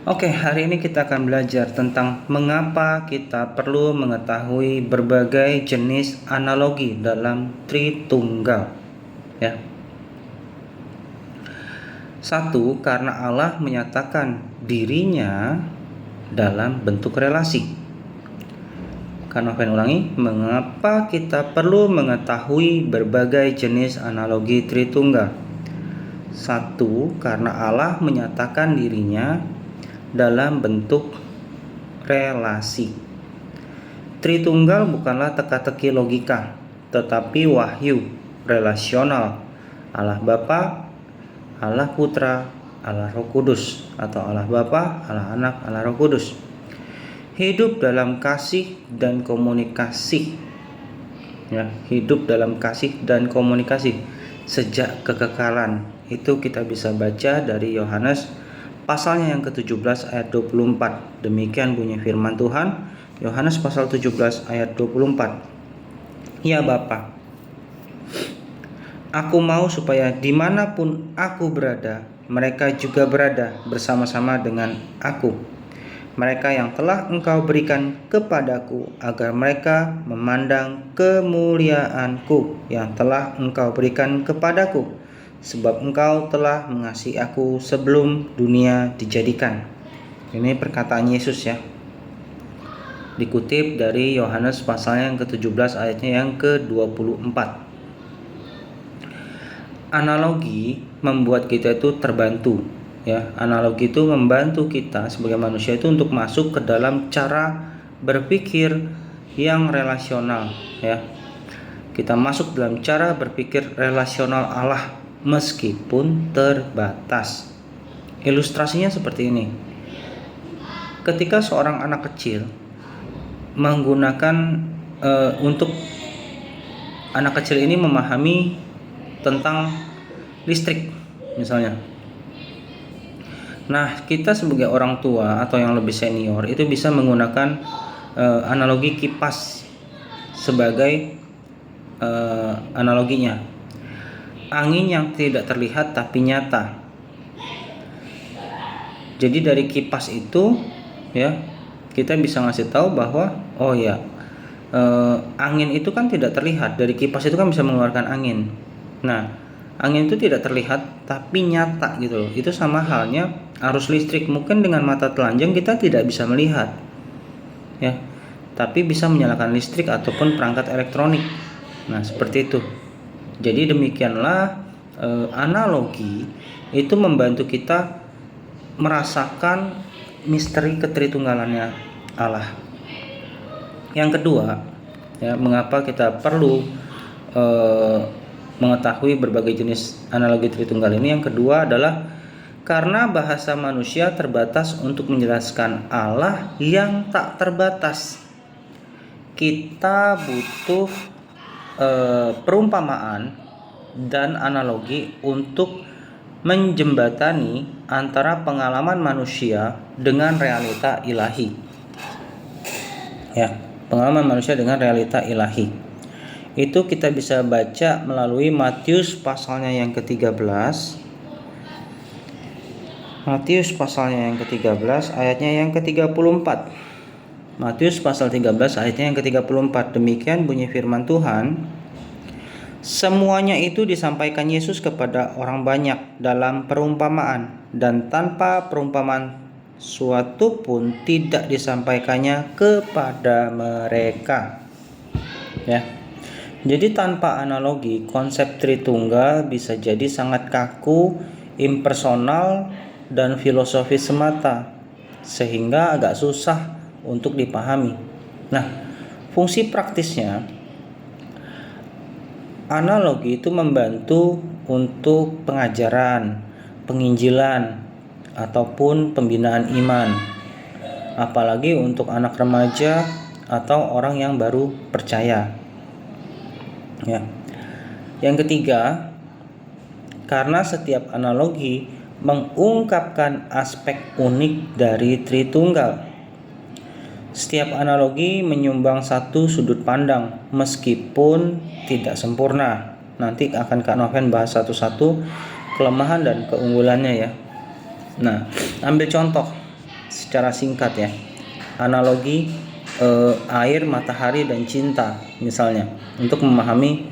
Oke, hari ini kita akan belajar tentang mengapa kita perlu mengetahui berbagai jenis analogi dalam Tritunggal. Ya. Satu, karena Allah menyatakan dirinya dalam bentuk relasi. Kanoven ulangi, mengapa kita perlu mengetahui berbagai jenis analogi Tritunggal? Satu, karena Allah menyatakan dirinya dalam bentuk relasi. Tritunggal bukanlah teka-teki logika, tetapi wahyu relasional Allah Bapa, Allah Putra, Allah Roh Kudus, atau Allah Bapa, Allah Anak, Allah Roh Kudus. Hidup dalam kasih dan komunikasi. Ya, hidup dalam kasih dan komunikasi sejak kekekalan. Itu kita bisa baca dari Yohanes pasalnya yang ke-17 ayat 24. Demikian bunyi firman Tuhan, Yohanes pasal 17 ayat 24. Ya Bapa, aku mau supaya dimanapun aku berada, mereka juga berada bersama-sama dengan aku. Mereka yang telah Engkau berikan kepadaku, agar mereka memandang kemuliaanku yang telah Engkau berikan kepadaku, sebab Engkau telah mengasihi aku sebelum dunia dijadikan. Ini perkataan Yesus ya. Dikutip dari Yohanes pasal yang ke-17 ayatnya yang ke-24. Analogi membuat kita itu terbantu ya. Analogi itu membantu kita sebagai manusia itu untuk masuk ke dalam cara berpikir yang relasional ya. Kita masuk dalam cara berpikir relasional Allah meskipun terbatas. Ilustrasinya seperti ini. Ketika seorang anak kecil menggunakan untuk anak kecil ini memahami tentang listrik misalnya. Nah, kita sebagai orang tua atau yang lebih senior itu bisa menggunakan analogi kipas sebagai analoginya. Angin yang tidak terlihat tapi nyata. Jadi dari kipas itu ya, kita bisa ngasih tahu bahwa oh ya, angin itu kan tidak terlihat. Dari kipas itu kan bisa mengeluarkan angin. Nah, angin itu tidak terlihat tapi nyata gitu loh. Itu sama halnya arus listrik. Mungkin dengan mata telanjang kita tidak bisa melihat ya, tapi bisa menyalakan listrik ataupun perangkat elektronik. Nah, seperti itu. Jadi demikianlah analogi itu membantu kita merasakan misteri ketritunggalannya Allah. Yang kedua, ya, mengapa kita perlu mengetahui berbagai jenis analogi Tritunggal ini? Yang kedua adalah karena bahasa manusia terbatas untuk menjelaskan Allah yang tak terbatas. Kita butuh perumpamaan dan analogi untuk menjembatani antara pengalaman manusia dengan realita ilahi. Ya, pengalaman manusia dengan realita ilahi. Itu kita bisa baca melalui Matius pasalnya yang ke-13. Matius pasalnya yang ke-13 ayatnya yang ke-34. Matius pasal 13 ayatnya yang ke-34. Demikian bunyi firman Tuhan. Semuanya itu disampaikan Yesus kepada orang banyak dalam perumpamaan, dan tanpa perumpamaan suatu pun tidak disampaikannya kepada mereka. Ya. Jadi tanpa analogi, konsep Tritunggal bisa jadi sangat kaku, impersonal, dan filosofis semata, sehingga agak susah untuk dipahami. Nah, fungsi praktisnya, analogi itu membantu untuk pengajaran, penginjilan, ataupun pembinaan iman, apalagi untuk anak remaja atau orang yang baru percaya. Ya. Yang ketiga, karena setiap analogi mengungkapkan aspek unik dari Tritunggal. Setiap analogi menyumbang satu sudut pandang meskipun tidak sempurna. Nanti akan Kak Noven bahas satu-satu kelemahan dan keunggulannya ya. Nah, ambil contoh. secara singkat ya. Analogi air, matahari, dan cinta misalnya, untuk memahami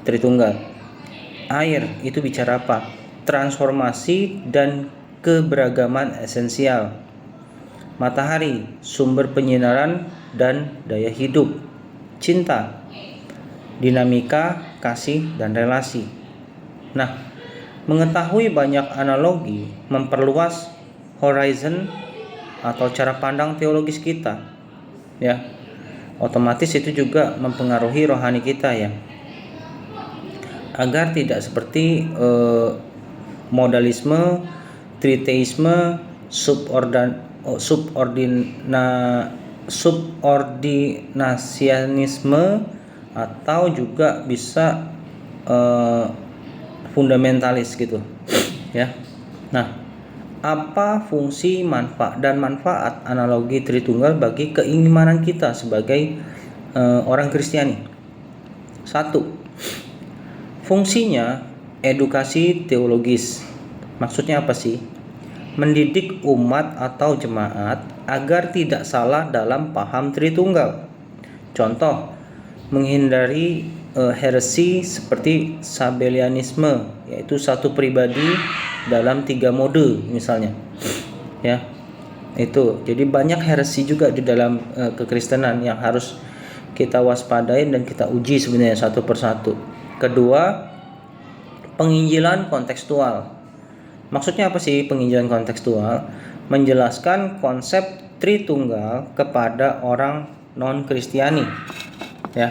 Tritunggal. Air itu bicara apa? Transformasi dan keberagaman esensial. Matahari, sumber penyinaran dan daya hidup. Cinta, dinamika, kasih, dan relasi. Nah, mengetahui banyak analogi memperluas horizon atau cara pandang teologis kita, ya. Otomatis itu juga mempengaruhi rohani kita, ya, agar tidak seperti modalisme, triteisme, subordinasianisme, atau juga bisa fundamentalis gitu, ya. Nah, apa fungsi manfaat analogi Tritunggal bagi keimanan kita sebagai orang Kristiani? 1. Fungsinya edukasi teologis. Maksudnya apa sih? Mendidik umat atau jemaat agar tidak salah dalam paham Tritunggal. Contoh, menghindari heresi seperti Sabellianisme, yaitu satu pribadi dalam 3 mode misalnya, ya. Itu jadi banyak heresi juga di dalam kekristenan yang harus kita waspadai dan kita uji sebenarnya satu persatu. Kedua, penginjilan kontekstual. Maksudnya apa sih penginjilan kontekstual? Menjelaskan konsep Tritunggal kepada orang non-Kristiani, ya,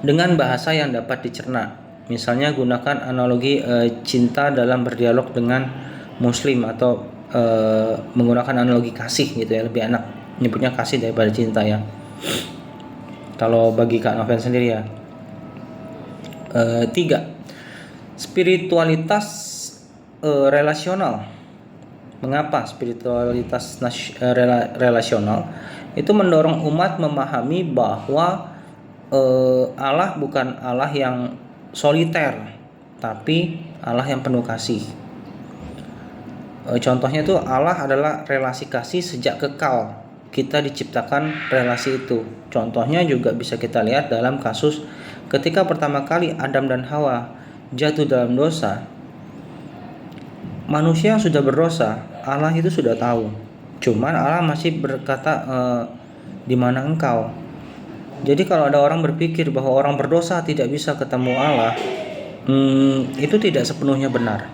dengan bahasa yang dapat dicerna. Misalnya gunakan analogi cinta dalam berdialog dengan Muslim, atau menggunakan analogi kasih gitu ya, lebih enak nyebutnya kasih daripada cinta ya. Kalau bagi Kak Noven sendiri ya. 3. Spiritualitas relasional. Mengapa spiritualitas relasional? Itu mendorong umat memahami bahwa Allah bukan Allah yang soliter, tapi Allah yang penuh kasih. Contohnya itu Allah adalah relasi kasih sejak kekal. Kita diciptakan relasi itu. Contohnya juga bisa kita lihat dalam kasus ketika pertama kali Adam dan Hawa jatuh dalam dosa. Manusia yang sudah berdosa, Allah itu sudah tahu. Cuman Allah masih berkata, di mana engkau? Jadi kalau ada orang berpikir bahwa orang berdosa tidak bisa ketemu Allah, itu tidak sepenuhnya benar,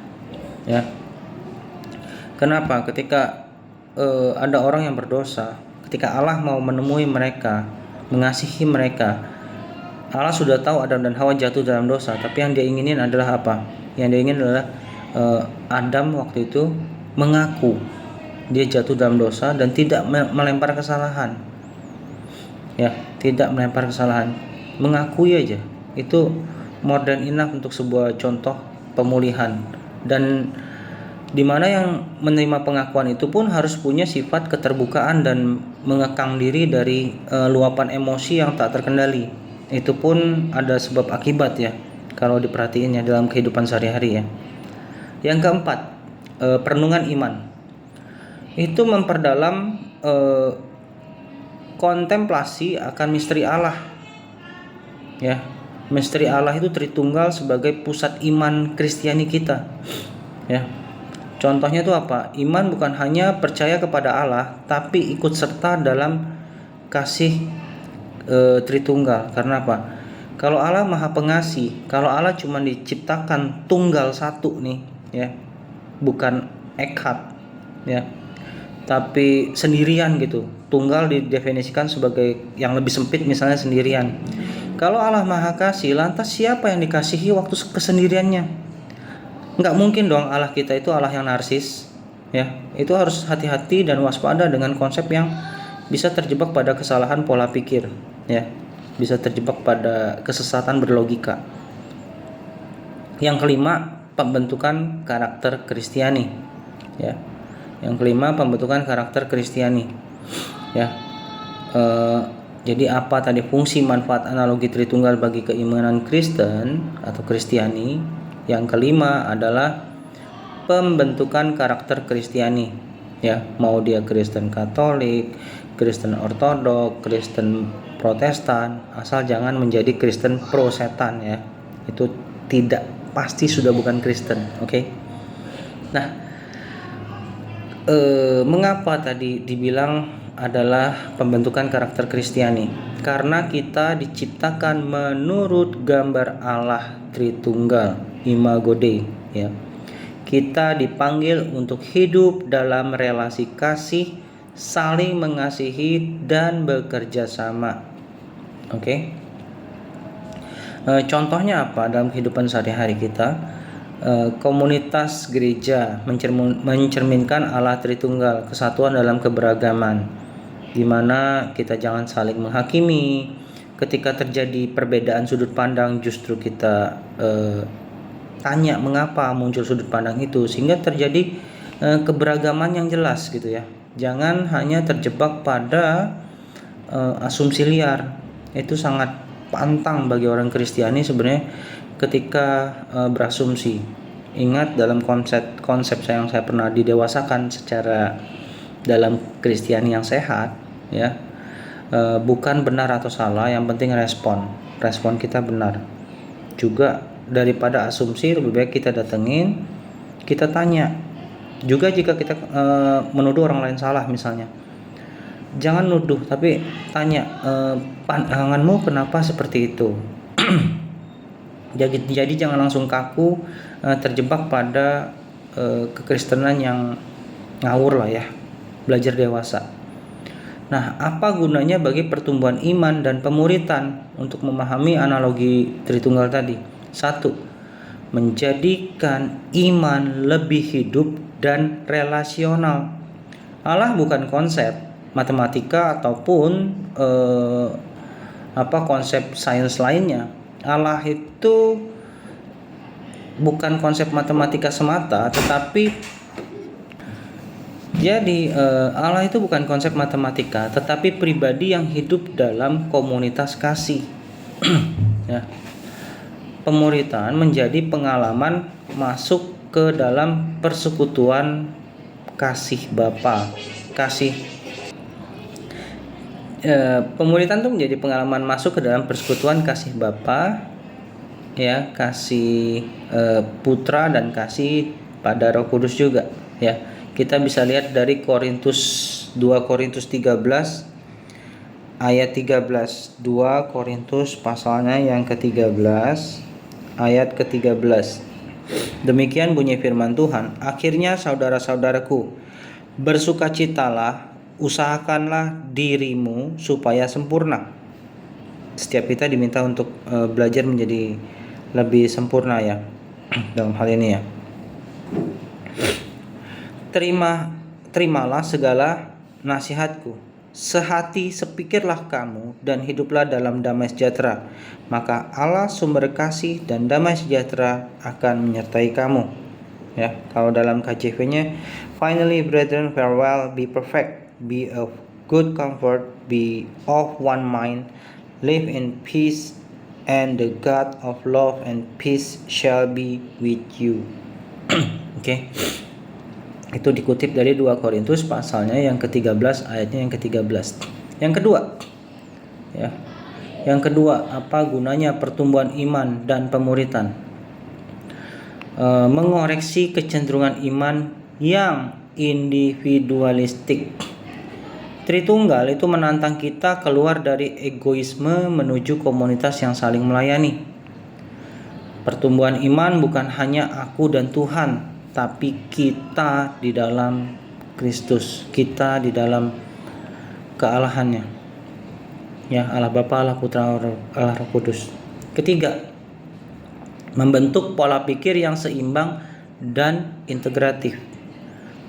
ya. Kenapa? Ketika ada orang yang berdosa, ketika Allah mau menemui mereka, mengasihi mereka, Allah sudah tahu Adam dan Hawa jatuh dalam dosa, tapi yang dia inginin adalah apa? Yang dia ingin adalah Adam waktu itu mengaku dia jatuh dalam dosa dan tidak melempar kesalahan. Ya, tidak melempar kesalahan, mengakui aja. Itu more than enough untuk sebuah contoh pemulihan. Dan di mana yang menerima pengakuan itu pun harus punya sifat keterbukaan dan mengekang diri dari luapan emosi yang tak terkendali. Itu pun ada sebab akibat ya, kalau diperhatiinnya dalam kehidupan sehari-hari ya. Yang keempat, perenungan iman. Itu memperdalam kontemplasi akan misteri Allah, ya. Misteri Allah itu Tritunggal sebagai pusat iman Kristiani kita, ya. Contohnya itu apa? Iman bukan hanya percaya kepada Allah, tapi ikut serta dalam kasih Tritunggal. Karena apa? Kalau Allah Maha Pengasih, kalau Allah cuma diciptakan tunggal satu nih, ya, bukan ekhat, ya, tapi sendirian gitu. Tunggal didefinisikan sebagai yang lebih sempit, misalnya sendirian. Kalau Allah Maha Kasih, lantas siapa yang dikasihi waktu kesendiriannya? Nggak mungkin dong Allah kita itu Allah yang narsis, ya. Itu harus hati-hati dan waspada dengan konsep yang bisa terjebak pada kesalahan pola pikir, ya. Bisa terjebak pada kesesatan berlogika. Yang kelima, pembentukan karakter Kristiani, ya. Yang kelima, pembentukan karakter Kristiani, ya. Jadi apa tadi fungsi manfaat analogi Tritunggal bagi keimanan Kristen atau Kristiani? Yang kelima adalah pembentukan karakter Kristiani, ya, mau dia Kristen Katolik, Kristen Ortodok, Kristen Protestan, asal jangan menjadi Kristen pro setan ya. Itu tidak pasti sudah bukan Kristen, oke? Nah, mengapa tadi dibilang adalah pembentukan karakter Kristiani? Karena kita diciptakan menurut gambar Allah Tritunggal, Imago Dei, ya. Kita dipanggil untuk hidup dalam relasi kasih, saling mengasihi dan bekerja sama. Oke. Contohnya apa dalam kehidupan sehari-hari kita? Komunitas gereja mencerminkan Allah Tritunggal, kesatuan dalam keberagaman, di mana kita jangan saling menghakimi. Ketika terjadi perbedaan sudut pandang, justru kita tanya mengapa muncul sudut pandang itu, sehingga terjadi keberagaman yang jelas gitu ya. Jangan hanya terjebak pada asumsi liar. Itu sangat pantang bagi orang Kristiani sebenarnya ketika berasumsi. Ingat dalam konsep yang saya pernah didewasakan secara dalam Kristiani yang sehat ya, bukan benar atau salah, yang penting respon kita benar. Juga daripada asumsi, lebih baik kita datengin, kita tanya. Juga jika kita menuduh orang lain salah misalnya, jangan nuduh tapi tanya, pandanganmu kenapa seperti itu. Jadi jangan langsung kaku, terjebak pada kekristenan yang ngawur lah ya. Belajar dewasa. Nah, apa gunanya bagi pertumbuhan iman dan pemuritan untuk memahami analogi Tritunggal tadi? 1. Menjadikan iman lebih hidup dan relasional. Allah bukan konsep matematika ataupun konsep sains lainnya. Allah itu bukan konsep matematika semata, tetapi Allah itu bukan konsep matematika, tetapi pribadi yang hidup dalam komunitas kasih. Ya. Pemuritan menjadi pengalaman masuk ke dalam persekutuan kasih Bapa. Pemuritan itu menjadi pengalaman masuk ke dalam persekutuan kasih Bapa, ya, kasih Putra dan kasih pada Roh Kudus juga, ya. Kita bisa lihat dari 2 Korintus 13 ayat 13. 2 Korintus pasalnya yang ke-13 ayat ke-13. Demikian bunyi firman Tuhan, akhirnya saudara-saudaraku, bersukacitalah, usahakanlah dirimu supaya sempurna. Setiap kita diminta untuk belajar menjadi lebih sempurna ya dalam hal ini ya. Terimalah segala nasihatku. Sehati sepikirlah kamu dan hiduplah dalam damai sejahtera. Maka Allah sumber kasih dan damai sejahtera akan menyertai kamu. Ya, kalau dalam KJV-nya, finally brethren, farewell, be perfect, be of good comfort, be of one mind, live in peace, and the God of love and peace shall be with you. Oke. Itu dikutip dari 2 Korintus pasalnya yang ke-13 ayatnya yang ke-13. Yang kedua, ya. Yang kedua, apa gunanya pertumbuhan iman dan pemuritan? Mengoreksi kecenderungan iman yang individualistik. Tritunggal itu menantang kita keluar dari egoisme menuju komunitas yang saling melayani. Pertumbuhan iman bukan hanya aku dan Tuhan, tapi kita di dalam Kristus, kita di dalam kealahannya. Ya, Allah Bapa, Allah Putra, Allah Roh Kudus. Ketiga, membentuk pola pikir yang seimbang dan integratif.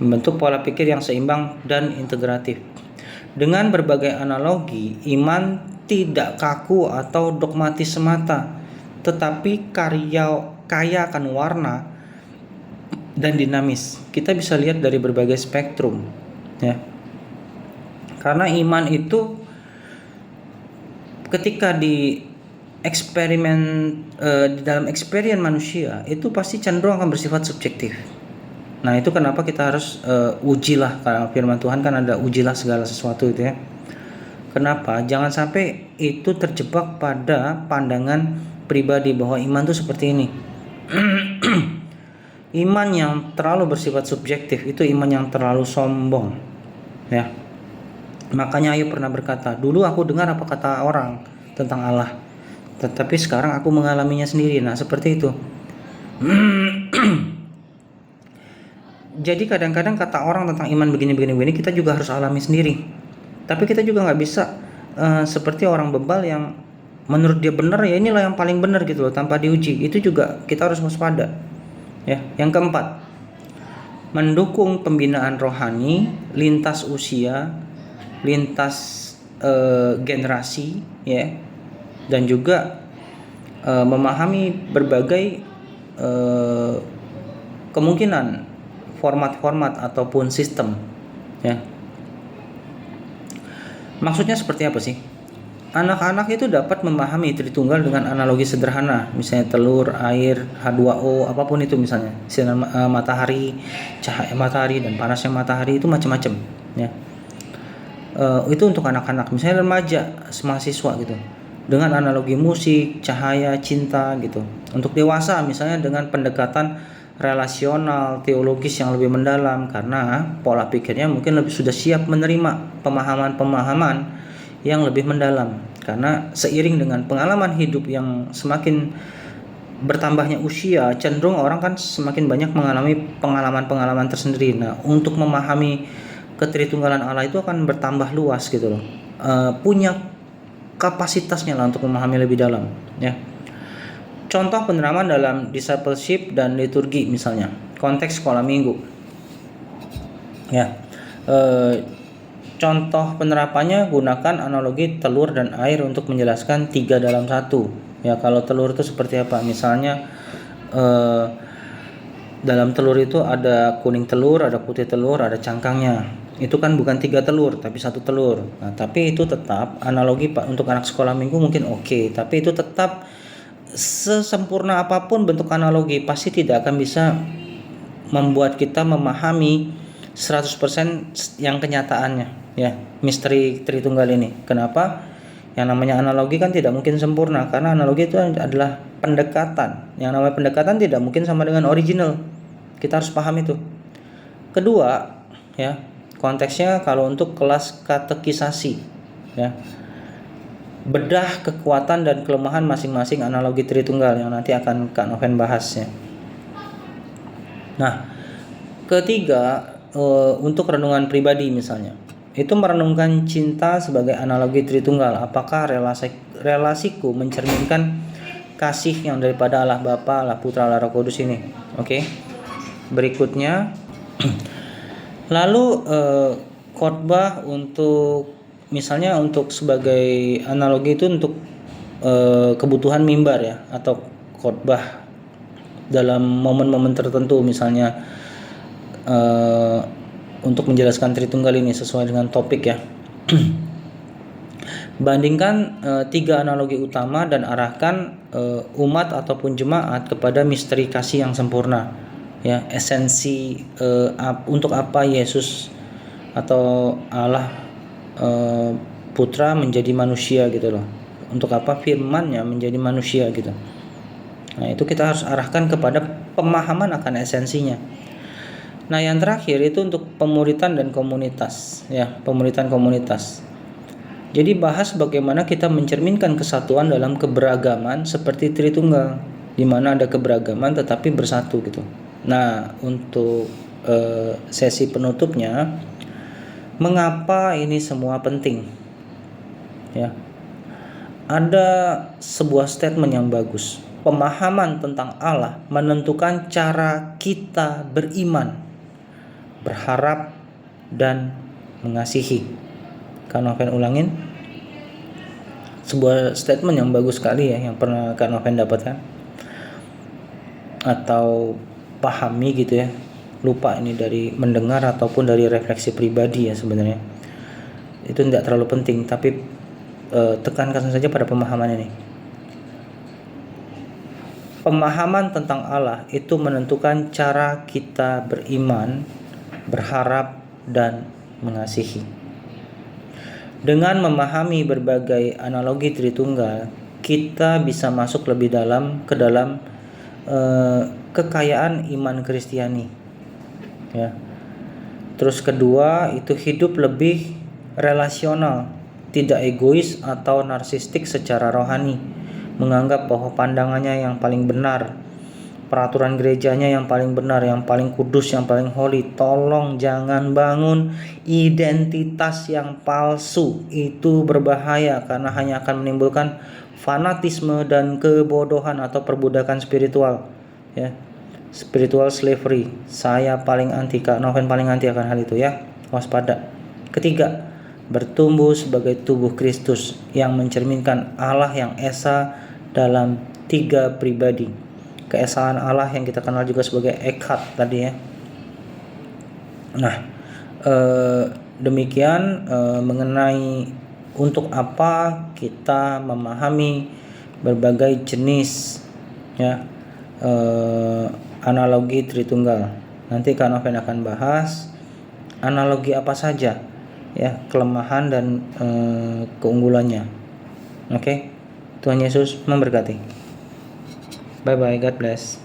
Membentuk pola pikir yang seimbang dan integratif. Dengan berbagai analogi, iman tidak kaku atau dogmatis semata, tetapi kaya akan warna dan dinamis. Kita bisa lihat dari berbagai spektrum, ya. Karena iman itu ketika di dalam eksperimen manusia itu pasti cenderung akan bersifat subjektif. Nah, itu kenapa kita harus ujilah, karena firman Tuhan kan ada ujilah segala sesuatu itu ya. Kenapa? Jangan sampai itu terjebak pada pandangan pribadi bahwa iman itu seperti ini. Iman yang terlalu bersifat subjektif itu iman yang terlalu sombong, ya. Makanya Ayub pernah berkata, dulu aku dengar apa kata orang tentang Allah, tetapi sekarang aku mengalaminya sendiri. Nah, seperti itu. Jadi kadang-kadang kata orang tentang iman begini kita juga harus alami sendiri. Tapi kita juga nggak bisa seperti orang bebal yang menurut dia benar, ya inilah yang paling benar gitu loh, tanpa diuji. Itu juga kita harus waspada. Ya, yang keempat, mendukung pembinaan rohani lintas usia, lintas generasi, ya, dan juga memahami berbagai kemungkinan format-format ataupun sistem, ya. Maksudnya seperti apa sih? Anak-anak itu dapat memahami Tritunggal dengan analogi sederhana, misalnya telur, air, H2O, apapun itu misalnya, sinar matahari, cahaya matahari dan panasnya matahari itu macam-macam, ya. Itu untuk anak-anak, misalnya remaja, mahasiswa gitu, dengan analogi musik, cahaya, cinta gitu. Untuk dewasa misalnya dengan pendekatan relasional, teologis yang lebih mendalam, karena pola pikirnya mungkin sudah siap menerima pemahaman-pemahaman yang lebih mendalam, karena seiring dengan pengalaman hidup yang semakin bertambahnya usia, cenderung orang kan semakin banyak mengalami pengalaman-pengalaman tersendiri. Nah, untuk memahami ketritunggalan Allah itu akan bertambah luas gitu loh, punya kapasitasnya lah untuk memahami lebih dalam, ya. Contoh penerapan dalam discipleship dan liturgi misalnya, konteks sekolah minggu. Ya, contoh penerapannya gunakan analogi telur dan air untuk menjelaskan 3 dalam 1. Ya, kalau telur itu seperti apa? Misalnya dalam telur itu ada kuning telur, ada putih telur, ada cangkangnya. Itu kan bukan 3 telur, tapi 1 telur. Nah, tapi itu tetap analogi Pak untuk anak sekolah minggu mungkin oke, tapi itu tetap sesempurna apapun bentuk analogi pasti tidak akan bisa membuat kita memahami 100% yang kenyataannya, ya, misteri Tritunggal ini. Kenapa? Yang namanya analogi kan tidak mungkin sempurna, karena analogi itu adalah pendekatan. Yang namanya pendekatan tidak mungkin sama dengan original. Kita harus paham itu. Kedua, ya, konteksnya kalau untuk kelas katekisasi, ya, bedah kekuatan dan kelemahan masing-masing analogi Tritunggal yang nanti akan Kak Noven bahas, ya. Nah, ketiga, untuk renungan pribadi misalnya, itu merenungkan cinta sebagai analogi Tritunggal. Apakah relasiku mencerminkan kasih yang daripada Allah Bapa, Allah Putra, Allah Roh Kudus ini? Oke. Berikutnya, lalu khotbah untuk misalnya untuk sebagai analogi itu untuk kebutuhan mimbar, ya, atau khotbah dalam momen-momen tertentu, misalnya untuk menjelaskan Tritunggal ini sesuai dengan topik, ya. Bandingkan 3 analogi utama dan arahkan umat ataupun jemaat kepada misteri kasih yang sempurna, ya, esensi untuk apa Yesus atau Allah Putra menjadi manusia gitu loh. Untuk apa firman-Nya menjadi manusia gitu. Nah, itu kita harus arahkan kepada pemahaman akan esensinya. Nah, yang terakhir itu untuk pemuritan dan komunitas, ya, pemuritan komunitas. Jadi bahas bagaimana kita mencerminkan kesatuan dalam keberagaman seperti Tritunggal, di mana ada keberagaman tetapi bersatu gitu. Nah, untuk sesi penutupnya, mengapa ini semua penting? Ya, ada sebuah statement yang bagus. Pemahaman tentang Allah menentukan cara kita beriman, berharap, dan mengasihi. Kak Noven ulangin. Sebuah statement yang bagus sekali, ya, yang pernah Kak Noven dapatkan atau pahami gitu, ya. Lupa ini dari mendengar ataupun dari refleksi pribadi, ya, sebenarnya. Itu tidak terlalu penting, tapi tekankan saja pada pemahaman ini. Pemahaman tentang Allah itu menentukan cara kita beriman, berharap, dan mengasihi. Dengan memahami berbagai analogi Tritunggal, kita bisa masuk lebih dalam ke dalam kekayaan iman Kristiani. Ya. Terus kedua, itu hidup lebih relasional, tidak egois atau narsistik secara rohani, menganggap bahwa pandangannya yang paling benar, peraturan gerejanya yang paling benar, yang paling kudus, yang paling holy. Tolong jangan bangun identitas yang palsu, itu berbahaya karena hanya akan menimbulkan fanatisme dan kebodohan atau perbudakan spiritual, ya. Spiritual slavery. Saya paling anti, Kak Noven paling anti akan hal itu, ya. Waspada. Ketiga, bertumbuh sebagai tubuh Kristus yang mencerminkan Allah yang esa dalam 3 pribadi. Keesaan Allah yang kita kenal juga sebagai Echad tadi, ya. Nah, demikian mengenai untuk apa kita memahami berbagai jenis, ya, analogi Tritunggal. Nanti Kak Noven akan bahas analogi apa saja, ya, kelemahan dan keunggulannya. Oke. Tuhan Yesus memberkati. Bye bye, God bless.